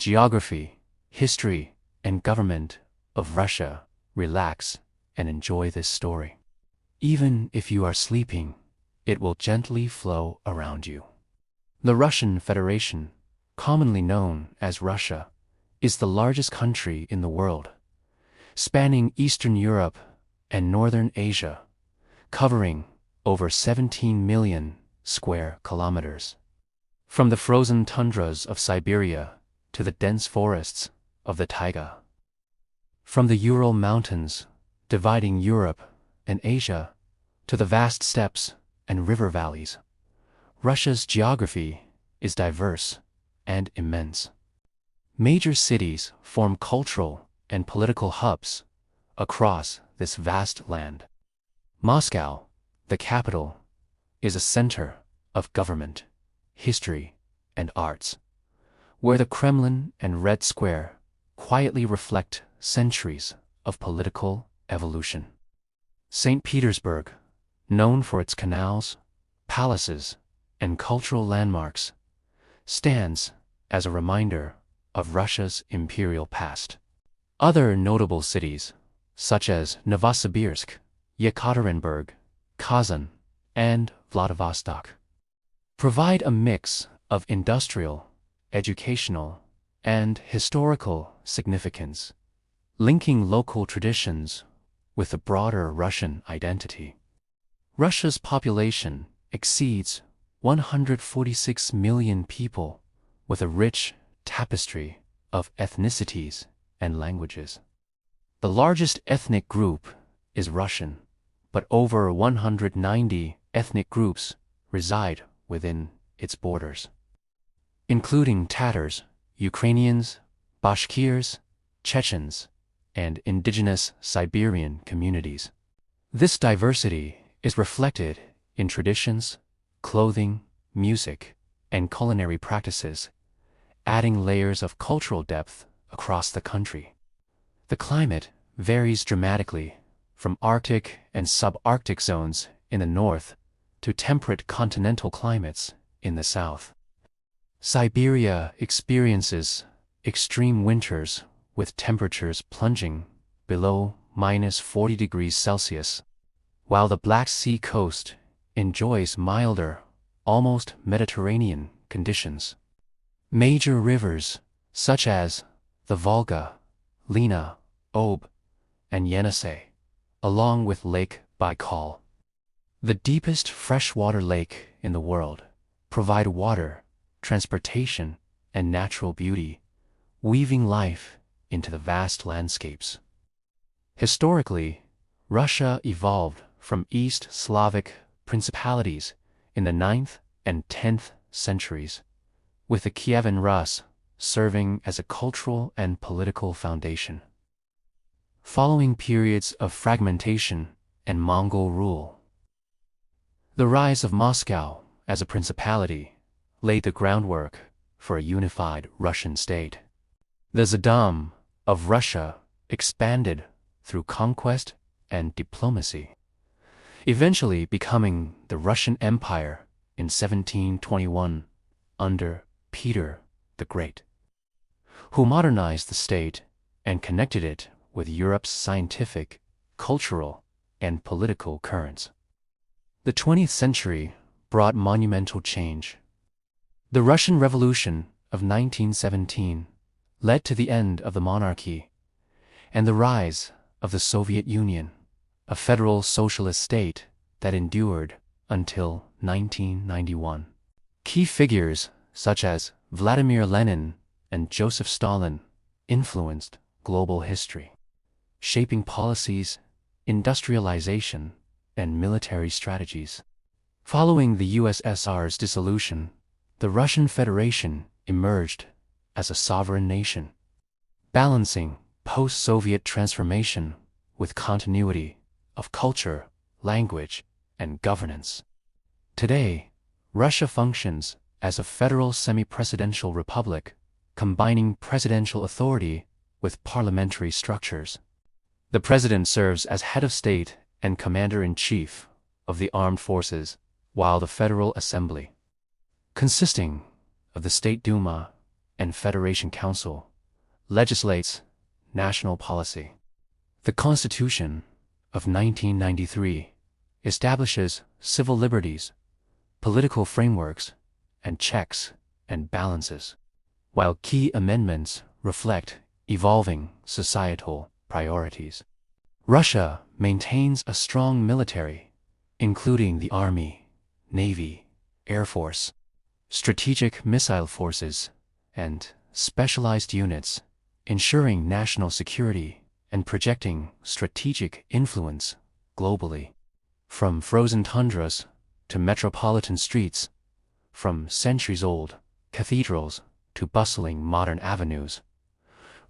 geography, history, and government of Russia, relax and enjoy this story. Even if you are sleeping, it will gently flow around you. The Russian Federation, commonly known as Russia, is the largest country in the world, spanning Eastern Europe and Northern Asia, covering over 17 million square kilometers. From the frozen tundras of Siberia to the dense forests of the taiga. From the Ural Mountains, dividing Europe and Asia, to the vast steppes and river valleys, Russia's geography is diverse and immense. Major cities form cultural and political hubs across this vast land. Moscow, the capital, is a center of government, history, and arts, where the Kremlin and Red Square quietly reflect centuries of political evolution. St. Petersburg, known for its canals, palaces, and cultural landmarks, stands as a reminder of Russia's imperial past. Other notable cities, such as Novosibirsk, Yekaterinburg, Kazan, and Vladivostok, provide a mix of industrial, educational, and historical significance, linking local traditions with the broader Russian identity. Russia's population exceeds 146 million people, with a rich tapestry of ethnicities and languages. The largest ethnic group is Russian, but over 190 ethnic groups reside within its borders, including Tatars, Ukrainians, Bashkirs, Chechens, and indigenous Siberian communities. This diversity is reflected in traditions, clothing, music, and culinary practices, adding layers of cultural depth across the country. The climate varies dramatically from Arctic and subarctic zones in the north to temperate continental climates in the south. Siberia experiences extreme winters with temperatures plunging below -40 degrees Celsius, while the Black Sea coast enjoys milder, almost Mediterranean conditions. Major rivers, such as the Volga, Lena, Ob, and Yenisei, along with Lake Baikal, the deepest freshwater lake in the world, provide water, transportation, and natural beauty, weaving life into the vast landscapes. Historically, Russia evolved from East Slavic principalities in the 9th and 10th centuries, with the Kievan Rus serving as a cultural and political foundation. Following periods of fragmentation and Mongol rule, the rise of Moscow as a principality laid the groundwork for a unified Russian state. The Tsardom of Russia expanded through conquest and diplomacy, eventually becoming the Russian Empire in 1721 under Peter the Great, who modernized the state and connected it with Europe's scientific, cultural, and political currents. The 20th century brought monumental change. The Russian Revolution of 1917 led to the end of the monarchy and the rise of the Soviet Union, a federal socialist state that endured until 1991. Key figures such as Vladimir Lenin and Joseph Stalin influenced global history, shaping policies, industrialization, and military strategies. Following the USSR's dissolution, the Russian Federation emerged as a sovereign nation, balancing post-Soviet transformation with continuity of culture, language, and governance. Today, Russia functions as a federal semi-presidential republic, combining presidential authority with parliamentary structures. The president serves as head of state and commander-in-chief of the armed forces, while the Federal Assembly, consisting of the State Duma and Federation Council, legislates national policy. The Constitution of 1993 establishes civil liberties, political frameworks, and checks and balances, while key amendments reflect evolving societal priorities. Russia maintains a strong military, including the Army, Navy, Air Force, strategic missile forces, and specialized units, ensuring national security and projecting strategic influence globally. From frozen tundras to metropolitan streets, from centuries-old cathedrals to bustling modern avenues,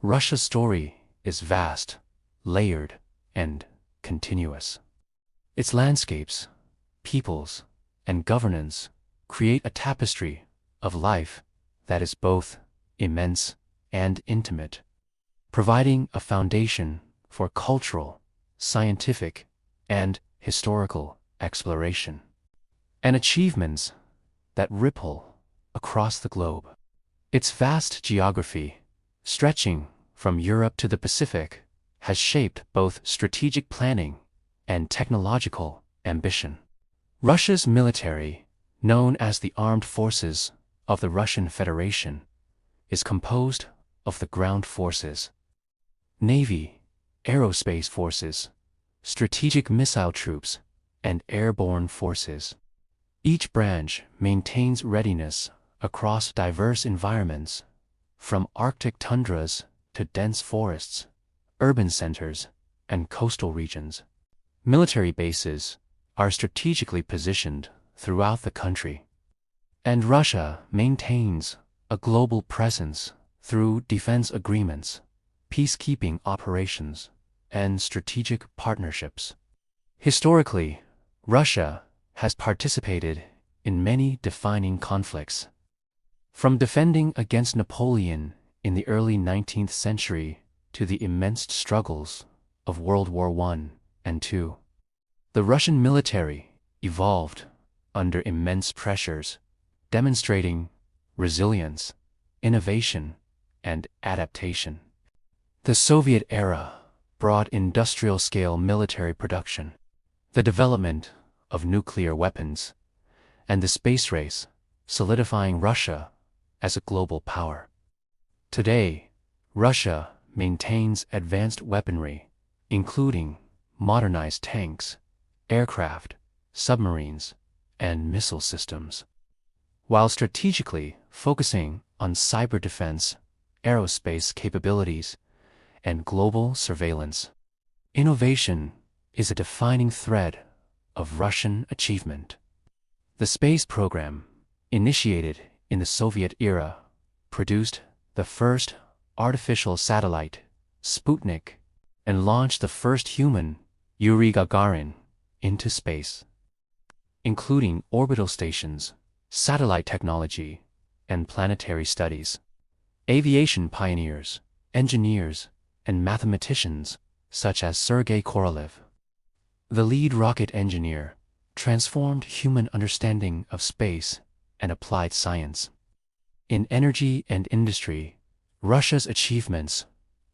Russia's story is vast, layered, and continuous. Its landscapes, peoples, and governance create a tapestry of life that is both immense and intimate, providing a foundation for cultural, scientific, and historical exploration, and achievements that ripple across the globe. Its vast geography, stretching from Europe to the Pacific, has shaped both strategic planning and technological ambition. Russia's military, known as the Armed Forces of the Russian Federation, is composed of the ground forces, Navy, aerospace forces, strategic missile troops, and airborne forces. Each branch maintains readiness across diverse environments, from Arctic tundras to dense forests, urban centers, and coastal regions. Military bases are strategically positioned throughout the country, and Russia maintains a global presence through defense agreements, peacekeeping operations, and strategic partnerships. Historically, Russia has participated in many defining conflicts. From defending against Napoleon in the early 19th century to the immense struggles of World War I and II, the Russian military evolved under immense pressures, demonstrating resilience, innovation, and adaptation. The Soviet era brought industrial-scale military production, the development of nuclear weapons, and the space race, solidifying Russia as a global power. Today, Russia maintains advanced weaponry, including modernized tanks, aircraft, submarines, and missile systems, while strategically focusing on cyber defense, aerospace capabilities, and global surveillance. Innovation is a defining thread of Russian achievement. The space program, initiated in the Soviet era, produced the first artificial satellite, Sputnik, and launched the first human, Yuri Gagarin, into space. Including orbital stations, satellite technology, and planetary studies. Aviation pioneers, engineers, and mathematicians such as Sergei Korolev, the lead rocket engineer, transformed human understanding of space and applied science. In energy and industry, Russia's achievements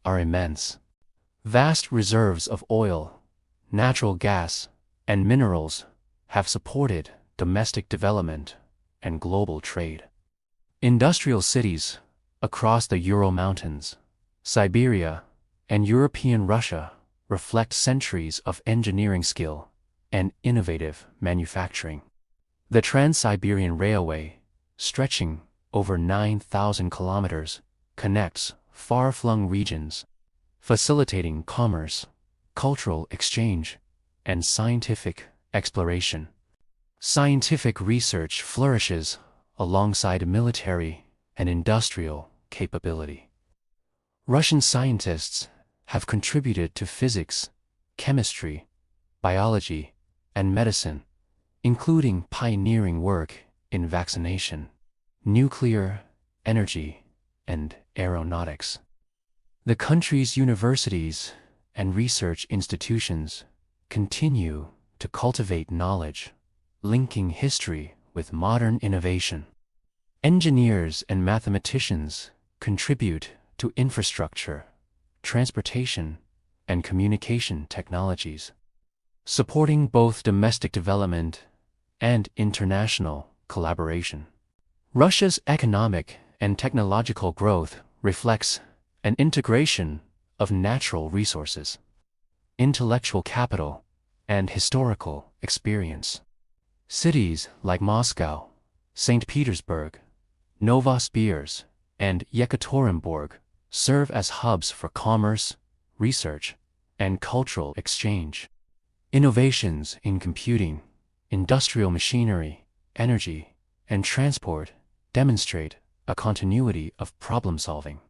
are immense. Vast reserves of oil, natural gas, and minerals have supported domestic development and global trade. Industrial cities across the Ural Mountains, Siberia, and European Russia reflect centuries of engineering skill and innovative manufacturing. The Trans-Siberian Railway, stretching over 9,000 kilometers, connects far-flung regions, facilitating commerce, cultural exchange, and scientific exploration. Scientific research flourishes alongside military and industrial capability. Russian scientists have contributed to physics, chemistry, biology, and medicine, including pioneering work in vaccination, nuclear energy, and aeronautics. The country's universities and research institutions continue to cultivate knowledge, linking history with modern innovation. Engineers and mathematicians contribute to infrastructure, transportation, and communication technologies, supporting both domestic development and international collaboration. Russia's economic and technological growth reflects an integration of natural resources, intellectual capital, and historical experience. Cities like Moscow, St. Petersburg, Novosibirsk, and Yekaterinburg serve as hubs for commerce, research, and cultural exchange. Innovations in computing, industrial machinery, energy, and transport demonstrate a continuity of problem-solving,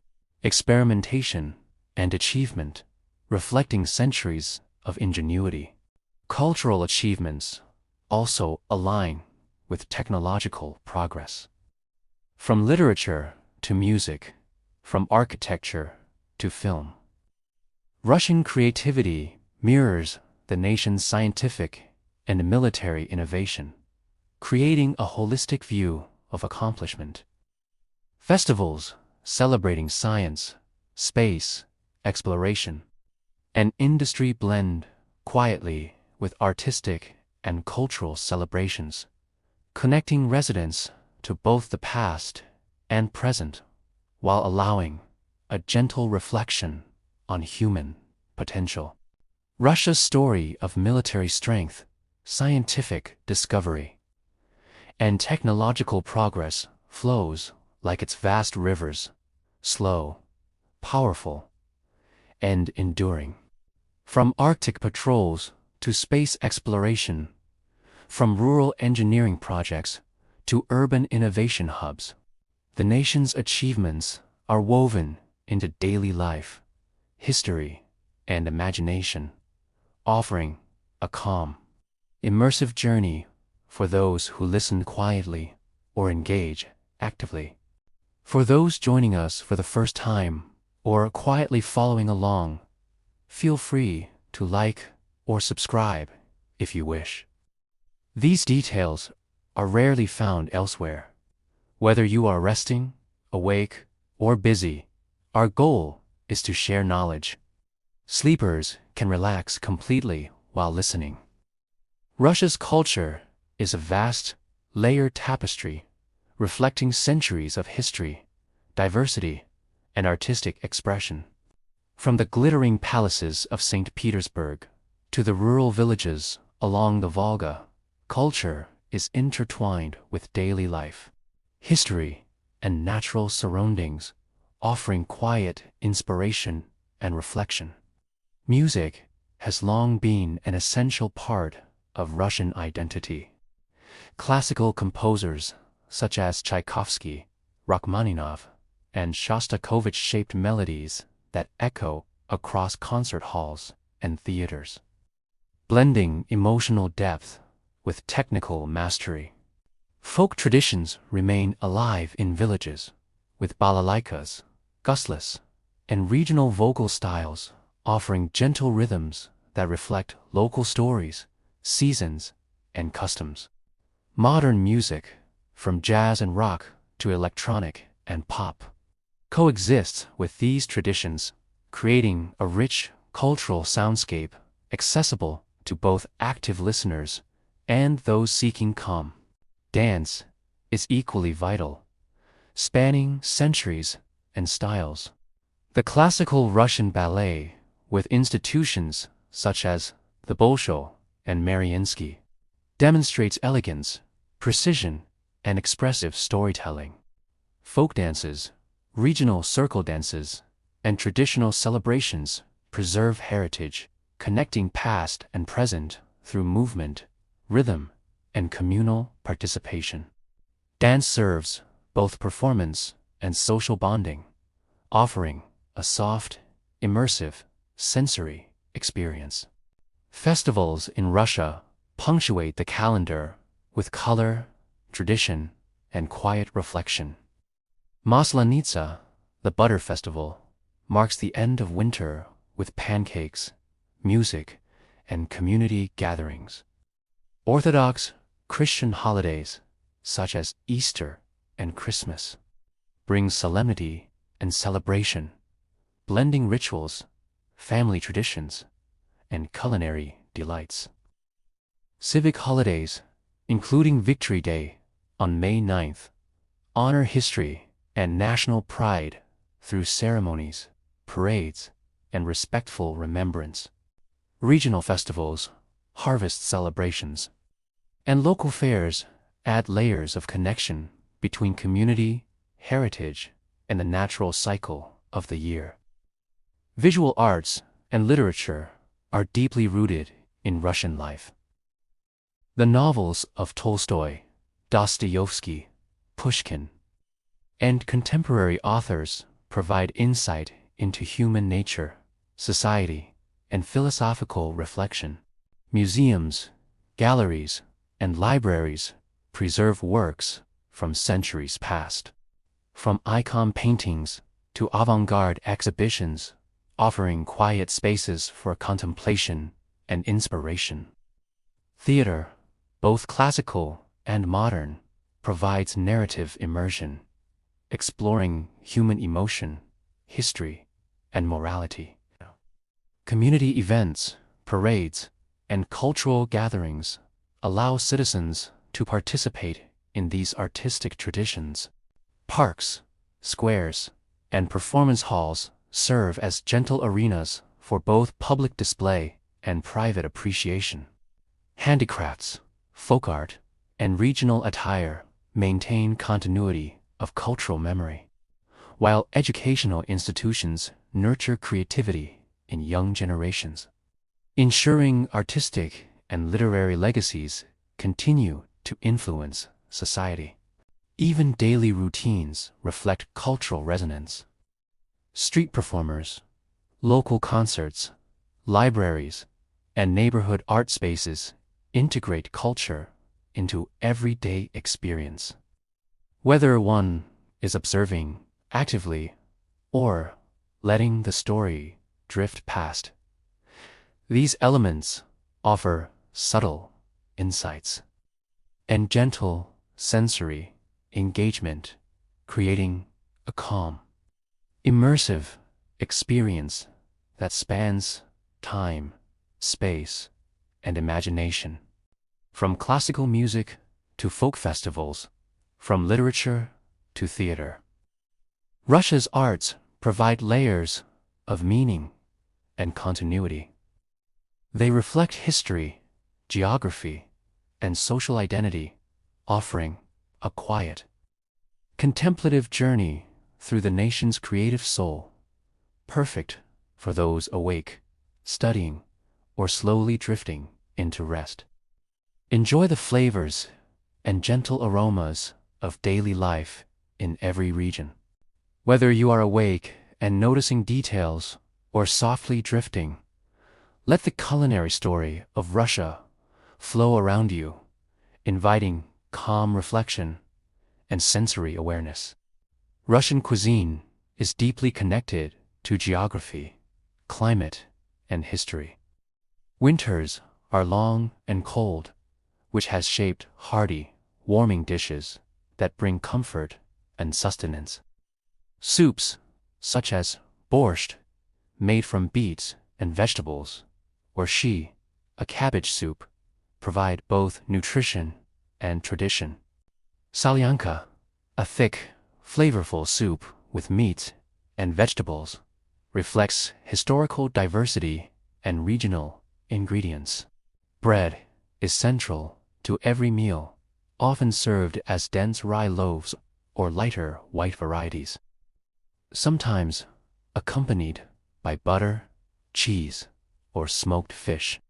experimentation, and achievement, reflecting centuries of ingenuity. Cultural achievements also align with technological progress. From literature to music, from architecture to film, Russian creativity mirrors the nation's scientific and military innovation, creating a holistic view of accomplishment. Festivals celebrating science, space, exploration, and industry blend quietly with artistic and cultural celebrations, connecting residents to both the past and present while allowing a gentle reflection on human potential. Russia's story of military strength, scientific discovery, and technological progress flows like its vast rivers, slow, powerful, and enduring. From Arctic patrols to space exploration, from rural engineering projects to urban innovation hubs, the nation's achievements are woven into daily life, history, and imagination, offering a calm, immersive journey for those who listen quietly or engage actively. For those joining us for the first time or quietly following along, feel free to like or subscribe if you wish. These details are rarely found elsewhere. Whether you are resting, awake, or busy, our goal is to share knowledge. Sleepers can relax completely while listening. Russia's culture is a vast, layered tapestry reflecting centuries of history, diversity, and artistic expression. From the glittering palaces of St. Petersburg to the rural villages along the Volga, culture is intertwined with daily life, history, and natural surroundings, offering quiet inspiration and reflection. Music has long been an essential part of Russian identity. Classical composers such as Tchaikovsky, Rachmaninoff, and Shostakovich shaped melodies that echo across concert halls and theaters, blending emotional depth with technical mastery. Folk traditions remain alive in villages, with balalaikas, guslas, and regional vocal styles offering gentle rhythms that reflect local stories, seasons, and customs. Modern music, from jazz and rock to electronic and pop, coexists with these traditions, creating a rich cultural soundscape accessible to both active listeners and those seeking calm. Dance is equally vital, spanning centuries and styles. The classical Russian ballet, with institutions such as the Bolshoi and Mariinsky, demonstrates elegance, precision, and expressive storytelling. Folk dances, regional circle dances, and traditional celebrations preserve heritage, connecting past and present through movement, rhythm, and communal participation. Dance serves both performance and social bonding, offering a soft, immersive, sensory experience. Festivals in Russia punctuate the calendar with color, tradition, and quiet reflection. Maslenitsa, the Butter Festival, marks the end of winter with pancakes, music, and community gatherings. Orthodox Christian holidays, such as Easter and Christmas, bring solemnity and celebration, blending rituals, family traditions, and culinary delights. Civic holidays, including Victory Day on May 9th, honor history and national pride through ceremonies, parades, and respectful remembrance. Regional festivals, harvest celebrations, and local fairs add layers of connection between community, heritage, and the natural cycle of the year. Visual arts and literature are deeply rooted in Russian life. The novels of Tolstoy, Dostoevsky, Pushkin, and contemporary authors provide insight into human nature, society, and philosophical reflection. Museums, galleries, and libraries preserve works from centuries past. From icon paintings to avant-garde exhibitions, offering quiet spaces for contemplation and inspiration. Theater, both classical and modern, provides narrative immersion, exploring human emotion, history, and morality. Community events, parades, and cultural gatherings allow citizens to participate in these artistic traditions. Parks, squares, and performance halls serve as gentle arenas for both public display and private appreciation. Handicrafts, folk art, and regional attire maintain continuity of cultural memory, while educational institutions nurture creativity in young generations, ensuring artistic and literary legacies continue to influence society. Even daily routines reflect cultural resonance. Street performers, local concerts, libraries, and neighborhood art spaces integrate culture into everyday experience. Whether one is observing actively or letting the story drift past, these elements offer subtle insights and gentle sensory engagement, creating a calm, immersive experience that spans time, space, and imagination. From classical music to folk festivals, from literature to theater, Russia's arts provide layers of meaning and continuity. They reflect history, geography, and social identity, offering a quiet, contemplative journey through the nation's creative soul, perfect for those awake, studying, or slowly drifting into rest. Enjoy the flavors and gentle aromas of daily life in every region. Whether you are awake and noticing details or softly drifting, let the culinary story of Russia flow around you, inviting calm reflection and sensory awareness. Russian cuisine is deeply connected to geography, climate, and history. Winters are long and cold, which has shaped hearty, warming dishes that bring comfort and sustenance. Soups, such as borscht, made from beets and vegetables, or shi, a cabbage soup, provide both nutrition and tradition. Solyanka, a thick, flavorful soup with meat and vegetables, reflects historical diversity and regional ingredients. Bread is central to every meal, often served as dense rye loaves or lighter white varieties, sometimes accompanied by butter, cheese, or smoked fish.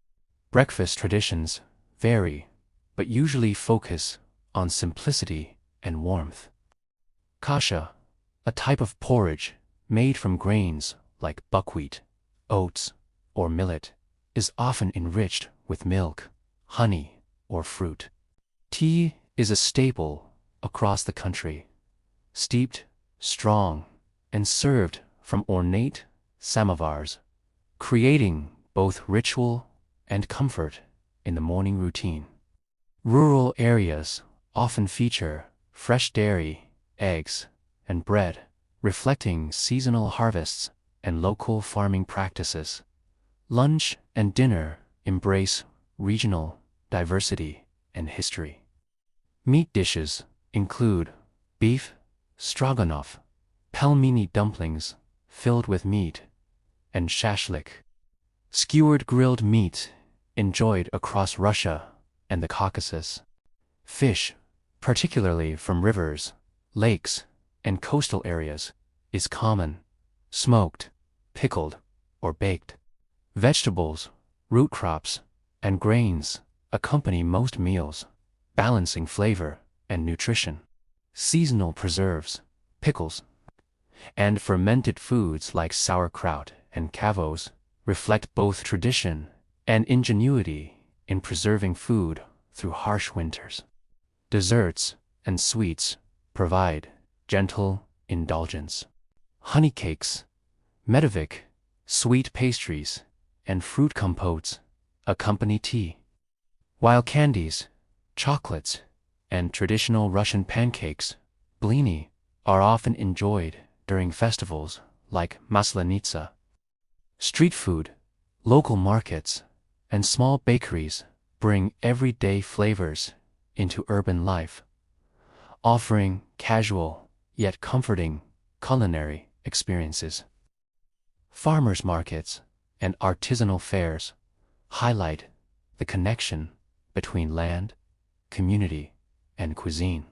Breakfast traditions vary, but usually focus on simplicity and warmth. Kasha, a type of porridge made from grains like buckwheat, oats, or millet, is often enriched with milk, honey, or fruit. Tea is a staple across the country, steeped, strong, and served from ornate samovars, creating both ritual and comfort in the morning routine. Rural areas often feature fresh dairy, eggs, and bread reflecting seasonal harvests and local farming practices. Lunch and dinner embrace regional diversity and history. Meat dishes include beef stroganoff, pelmeni dumplings filled with meat, and shashlik, skewered grilled meat enjoyed across Russia and the Caucasus. Fish, particularly from rivers, lakes, and coastal areas, is common, smoked, pickled, or baked. Vegetables, root crops, and grains accompany most meals, balancing flavor and nutrition. Seasonal preserves, pickles, and fermented foods like sauerkraut and kavos reflect both tradition and ingenuity in preserving food through harsh winters. Desserts and sweets provide gentle indulgence. Honey cakes, medovik, sweet pastries, and fruit compotes accompany tea, while candies, chocolates, and traditional Russian pancakes, blini, are often enjoyed during festivals like Maslenitsa. Street food, local markets, and small bakeries bring everyday flavors into urban life, offering casual yet comforting culinary experiences. Farmers markets and artisanal fairs highlight the connection between land, community, and cuisine.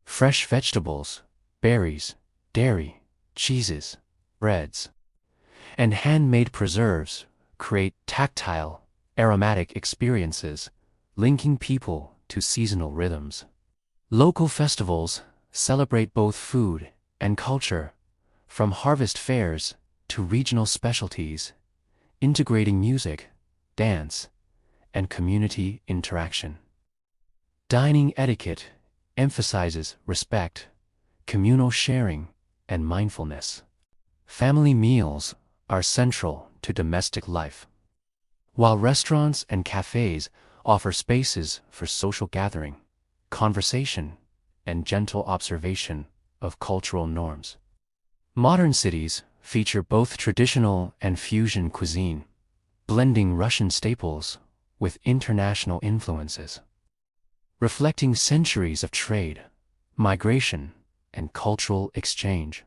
Fresh vegetables, berries, dairy, cheeses, breads, and handmade preserves create tactile, aromatic experiences, linking people to seasonal rhythms. Local festivals celebrate both food and culture, from harvest fairs to regional specialties, integrating music, dance, and community interaction. Dining etiquette emphasizes respect, communal sharing, and mindfulness. Family meals are central to domestic life, while restaurants and cafes offer spaces for social gathering, conversation, and gentle observation of cultural norms. Modern cities feature both traditional and fusion cuisine, blending Russian staples with international influences, reflecting centuries of trade, migration, and cultural exchange.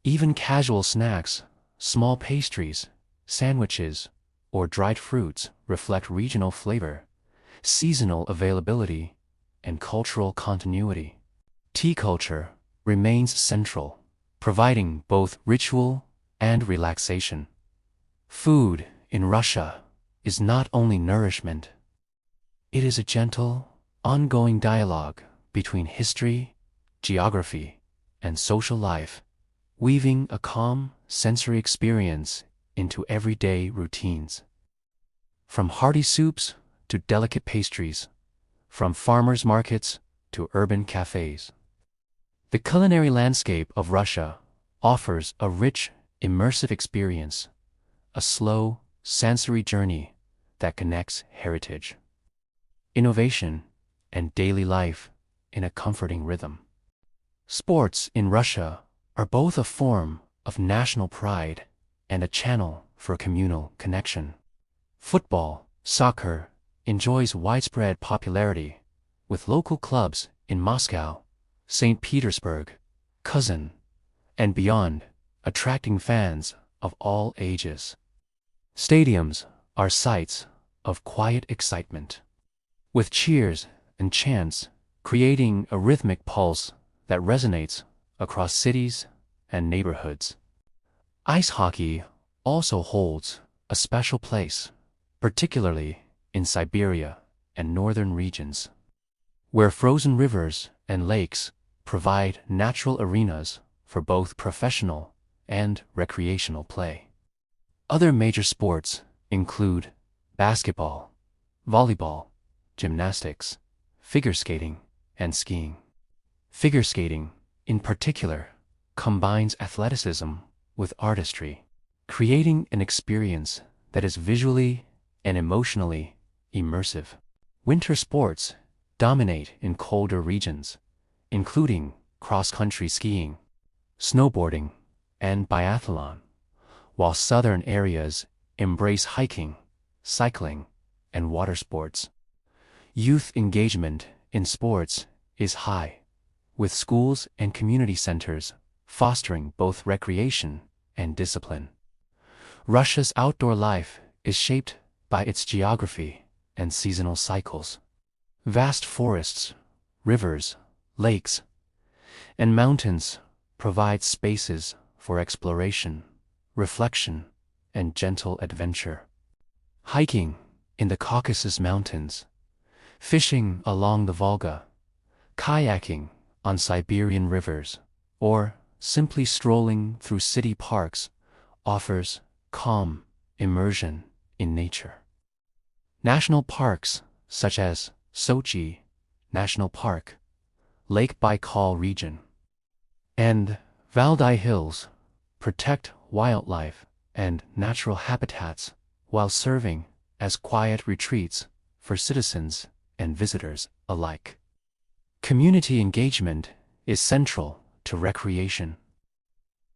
Even casual snacks, small pastries, sandwiches, or dried fruits reflect regional flavor, seasonal availability, and cultural continuity. Tea culture remains central, providing both ritual and relaxation. Food in Russia is not only nourishment, it is a gentle, ongoing dialogue between history, geography, and social life, weaving a calm, sensory experience into everyday routines. From hearty soups to delicate pastries, from farmers' markets to urban cafes, the culinary landscape of Russia offers a rich, immersive experience, a slow, sensory journey that connects heritage, innovation, and daily life in a comforting rhythm. Sports in Russia are both a form of national pride and a channel for communal connection. Football, soccer, enjoys widespread popularity, with local clubs in Moscow, St. Petersburg, Kazan, and beyond attracting fans of all ages. Stadiums are sites of quiet excitement, with cheers and chants creating a rhythmic pulse that resonates across cities and neighborhoods. Ice hockey also holds a special place, particularly in Siberia and northern regions, where frozen rivers and lakes provide natural arenas for both professional and recreational play. Other major sports include basketball, volleyball, gymnastics, figure skating, and skiing. Figure skating, in particular, combines athleticism with artistry, creating an experience that is visually and emotionally immersive. Winter sports dominate in colder regions, including cross-country skiing, snowboarding, and biathlon, while southern areas embrace hiking, cycling, and water sports. Youth engagement in sports is high, with schools and community centers fostering both recreation and discipline. Russia's outdoor life is shaped by its geography and seasonal cycles. Vast forests, rivers, lakes, and mountains provide spaces for exploration, reflection, and gentle adventure. Hiking in the Caucasus Mountains, fishing along the Volga, kayaking on Siberian rivers, or simply strolling through city parks offers calm immersion in nature. National parks such as Sochi National Park, Lake Baikal region, and Valdai Hills protect wildlife and natural habitats while serving as quiet retreats for citizens and visitors alike. Community engagement is central to recreation.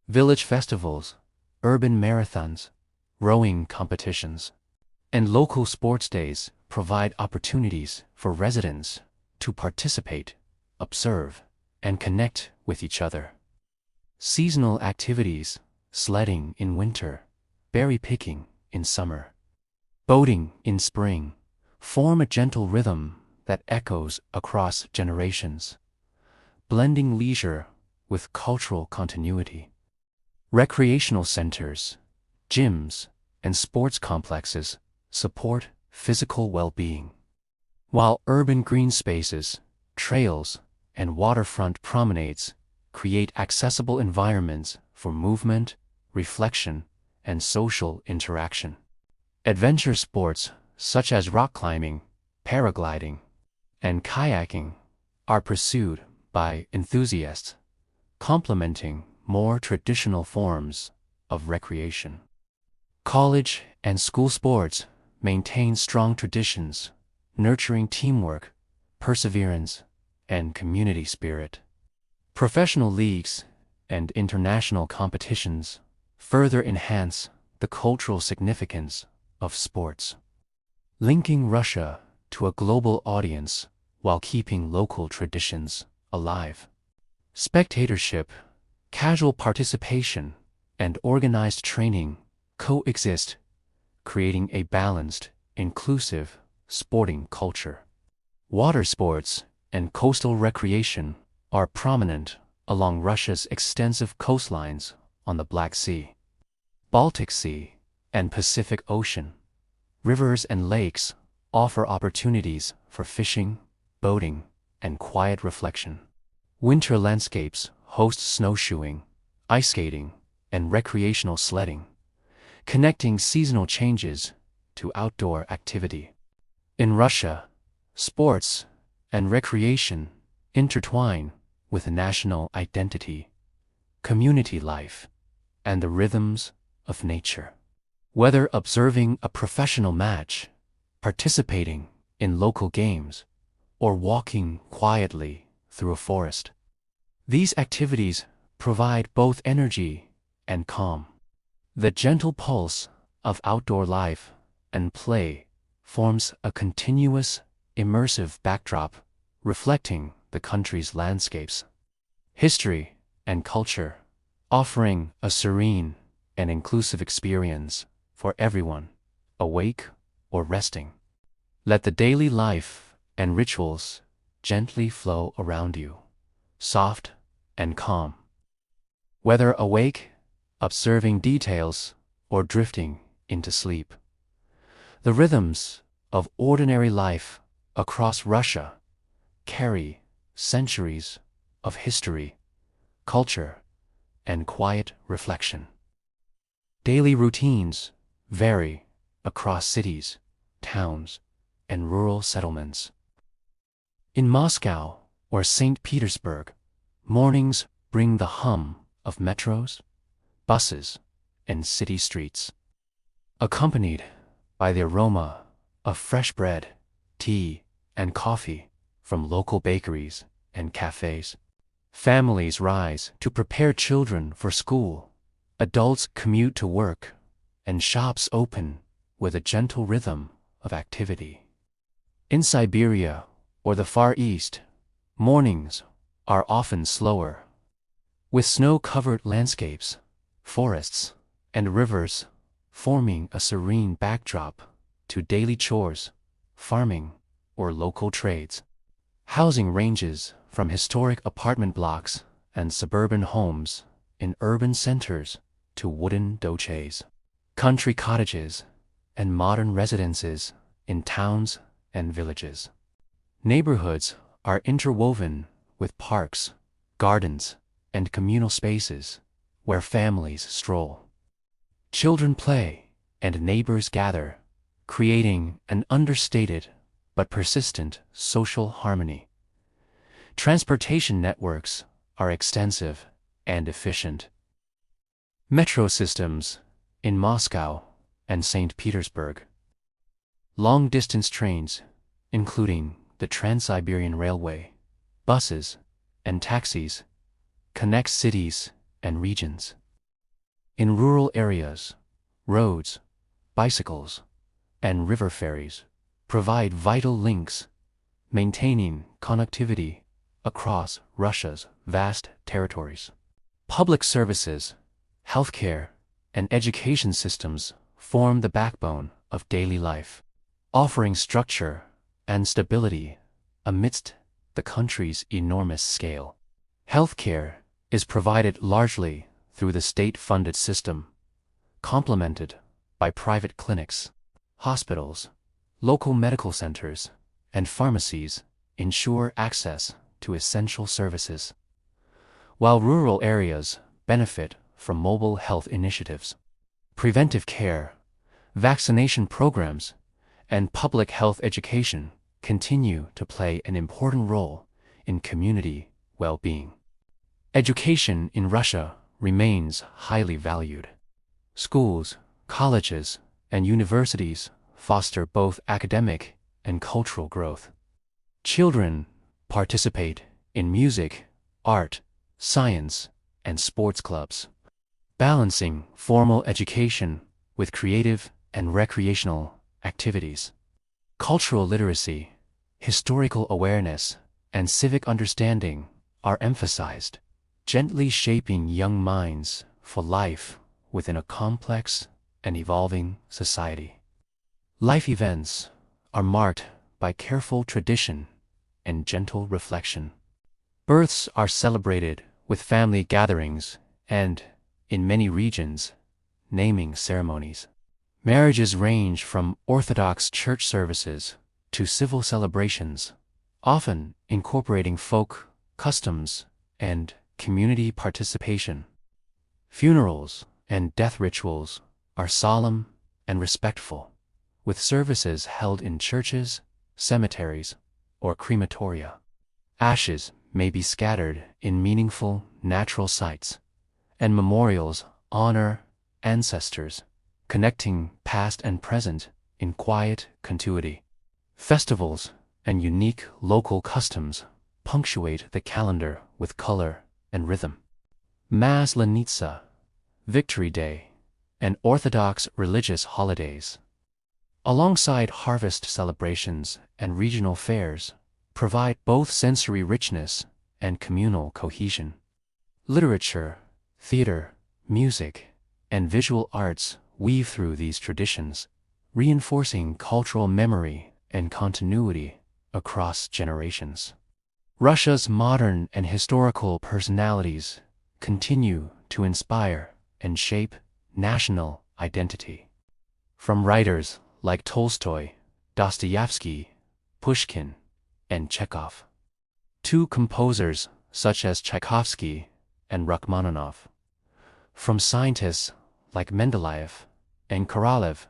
Village festivals, urban marathons, rowing competitions, and local sports days provide opportunities for residents to participate, observe, and connect with each other. Seasonal activities, sledding in winter, berry picking in summer, boating in spring, form a gentle rhythm that echoes across generations, blending leisure with cultural continuity. Recreational centers, gyms, and sports complexes support physical well-being, while urban green spaces, trails, and waterfront promenades create accessible environments for movement, reflection, and social interaction. Adventure sports such as rock climbing, paragliding, and kayaking are pursued by enthusiasts, complementing more traditional forms of recreation. College and school sports maintain strong traditions, nurturing teamwork, perseverance, and community spirit. Professional leagues and international competitions further enhance the cultural significance of sports, linking Russia to a global audience while keeping local traditions alive. Spectatorship, casual participation, and organized training coexist, creating a balanced, inclusive sporting culture. Water sports and coastal recreation are prominent along Russia's extensive coastlines on the Black Sea, Baltic Sea, and Pacific Ocean. Rivers and lakes offer opportunities for fishing, boating, and quiet reflection. Winter landscapes host snowshoeing, ice skating, and recreational sledding, connecting seasonal changes to outdoor activity. In Russia, sports and recreation intertwine with national identity, community life, and the rhythms of nature. Whether observing a professional match, participating in local games, or walking quietly through a forest, these activities provide both energy and calm. The gentle pulse of outdoor life and play forms a continuous, immersive backdrop reflecting the country's landscapes, history, and culture, offering a serene and inclusive experience for everyone, awake or resting. Let the daily life and rituals gently flow around you, soft and calm. Whether awake, observing details, or drifting into sleep, the rhythms of ordinary life across Russia carry centuries of history, culture, and quiet reflection. Daily routines vary across cities, towns, and rural settlements. In Moscow or St. Petersburg, mornings bring the hum of metros, buses, and city streets, accompanied by the aroma of fresh bread, tea, and coffee from local bakeries and cafes. Families rise to prepare children for school, adults commute to work, and shops open with a gentle rhythm of activity. In Siberia or the Far East, mornings are often slower, with snow-covered landscapes, forests, and rivers forming a serene backdrop to daily chores, farming, or local trades. Housing ranges from historic apartment blocks and suburban homes in urban centers to wooden doches, country cottages, and modern residences in towns and villages. Neighborhoods are interwoven with parks, gardens, and communal spaces where families stroll. Children play and neighbors gather, creating an understated but persistent social harmony. Transportation networks are extensive and efficient. Metro systems in Moscow and St. Petersburg. Long-distance trains, including the Trans-Siberian Railway, buses, and taxis, connect cities and regions. In rural areas, roads, bicycles, and river ferries provide vital links, maintaining connectivity across Russia's vast territories. Public services, healthcare, and education systems form the backbone of daily life, offering structure and stability amidst the country's enormous scale. Healthcare is provided largely through the state-funded system, complemented by private clinics. Hospitals, local medical centers, and pharmacies ensure access to essential services, while rural areas benefit from mobile health initiatives. Preventive care, vaccination programs, and public health education continue to play an important role in community well-being. Education in Russia remains highly valued. Schools, colleges, and universities foster both academic and cultural growth. Children participate in music, art, science, and sports clubs, balancing formal education with creative and recreational activities. Cultural literacy, historical awareness, and civic understanding are emphasized, gently shaping young minds for life within a complex and evolving society. Life events are marked by careful tradition and gentle reflection. Births are celebrated with family gatherings and, in many regions, naming ceremonies. Marriages range from Orthodox church services to civil celebrations, often incorporating folk customs and community participation. Funerals and death rituals are solemn and respectful, with services held in churches, cemeteries, or crematoria. Ashes may be scattered in meaningful natural sites, and memorials honor ancestors, connecting past and present in quiet continuity. Festivals and unique local customs punctuate the calendar with color and rhythm. Maslenitsa, Victory Day, and Orthodox religious holidays, alongside harvest celebrations and regional fairs, provide both sensory richness and communal cohesion. Literature, theater, music, and visual arts weave through these traditions, reinforcing cultural memory and continuity across generations. Russia's modern and historical personalities continue to inspire and shape national identity. From writers like Tolstoy, Dostoevsky, Pushkin, and Chekhov, to composers such as Tchaikovsky and Rachmaninoff, from scientists like Mendeleev and Korolev,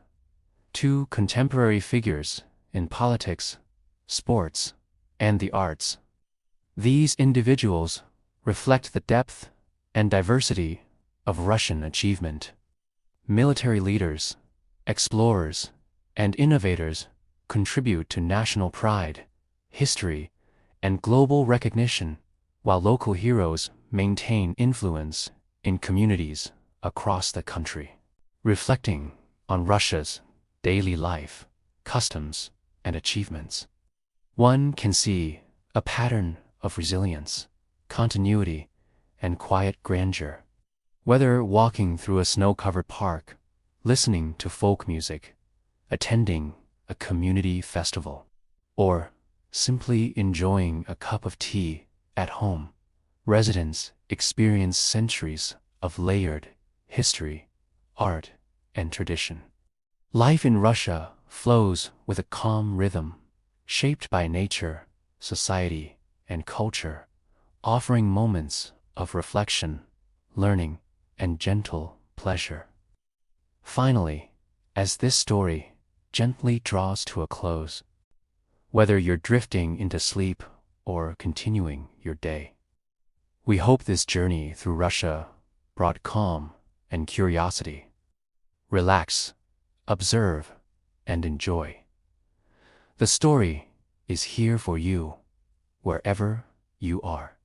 to contemporary figures in politics, sports, and the arts. These individuals reflect the depth and diversity of Russian achievement. Military leaders, explorers, and innovators contribute to national pride, history, and global recognition, while local heroes maintain influence in communities across the country. Reflecting on Russia's daily life, customs, and achievements, one can see a pattern of resilience, continuity, and quiet grandeur. Whether walking through a snow-covered park, listening to folk music, attending a community festival, or simply enjoying a cup of tea at home, residents experience centuries of layered history, art, and tradition. Life in Russia flows with a calm rhythm, shaped by nature, society, and culture, offering moments of reflection, learning, and gentle pleasure. Finally, as this story gently draws to a close, whether you're drifting into sleep or continuing your day, we hope this journey through Russia brought calm and curiosity. Relax, observe, and enjoy. The story is here for you, wherever you are.